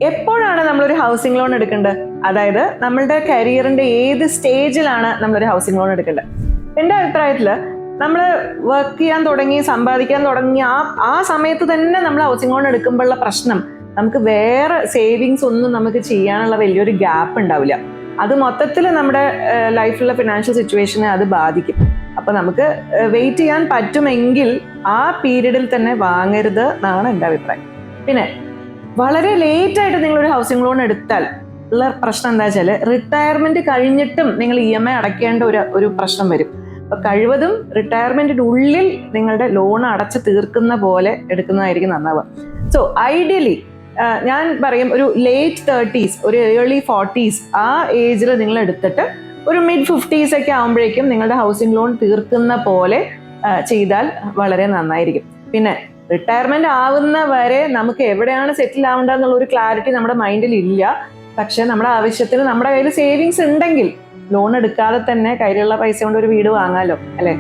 എപ്പോഴാണ് നമ്മളൊരു housing loan എടുക്കേണ്ടത്? അതായത് നമ്മളുടെ കരിയറിന്റെ ഏത് സ്റ്റേജിലാണ് നമ്മളൊരു ഹൗസിംഗ് ലോൺ എടുക്കേണ്ടത്? എൻ്റെ അഭിപ്രായത്തിൽ നമ്മൾ വർക്ക് ചെയ്യാൻ തുടങ്ങി, സമ്പാദിക്കാൻ തുടങ്ങി ആ സമയത്ത് തന്നെ നമ്മൾ ഹൗസിംഗ് ലോൺ എടുക്കുമ്പോഴുള്ള പ്രശ്നം, നമുക്ക് വേറെ സേവിങ്സ് ഒന്നും നമുക്ക് ചെയ്യാനുള്ള വലിയൊരു ഗ്യാപ്പ് ഉണ്ടാവില്ല. അത് മൊത്തത്തിൽ നമ്മുടെ ലൈഫിലുള്ള ഫിനാൻഷ്യൽ സിറ്റുവേഷനെ അത് ബാധിക്കും. അപ്പൊ നമുക്ക് വെയിറ്റ് ചെയ്യാൻ പറ്റുമെങ്കിൽ ആ പീരീഡിൽ തന്നെ വാങ്ങരുത് എന്നാണ് എൻ്റെ അഭിപ്രായം. പിന്നെ വളരെ ലേറ്റ് ആയിട്ട് നിങ്ങളൊരു ഹൗസിംഗ് ലോൺ എടുത്താൽ ഉള്ള പ്രശ്നം എന്താ വെച്ചാൽ, റിട്ടയർമെന്റ് കഴിഞ്ഞിട്ടും നിങ്ങൾ EMI അടയ്ക്കേണ്ട ഒരു പ്രശ്നം വരും. അപ്പൊ കഴിവതും റിട്ടയർമെന്റിന്റെ ഉള്ളിൽ നിങ്ങളുടെ ലോൺ അടച്ച് തീർക്കുന്ന പോലെ എടുക്കുന്നതായിരിക്കും നന്നാവുക. സോ ഐഡിയലി ഞാൻ പറയും, ഒരു ലേറ്റ് 30s, ഒരു ഏർലി 40s ആ ഏജിൽ നിങ്ങൾ എടുത്തിട്ട് ഒരു മിഡ് 50s ഒക്കെ ആകുമ്പോഴേക്കും നിങ്ങളുടെ ഹൗസിംഗ് ലോൺ തീർക്കുന്ന പോലെ ചെയ്താൽ വളരെ നന്നായിരിക്കും. പിന്നെ റിട്ടയർമെന്റ് ആവുന്ന വരെ നമുക്ക് എവിടെയാണ് സെറ്റിൽ ആവേണ്ടതെന്നുള്ള ഒരു ക്ലാരിറ്റി നമ്മുടെ മൈൻഡിൽ ഇല്ല. പക്ഷെ നമ്മുടെ ആവശ്യത്തിന് നമ്മുടെ കയ്യിൽ സേവിങ്സ് ഉണ്ടെങ്കിൽ ലോൺ എടുക്കാതെ തന്നെ കയ്യിലുള്ള പൈസ കൊണ്ട് ഒരു വീട് വാങ്ങാലോ, അല്ലേ?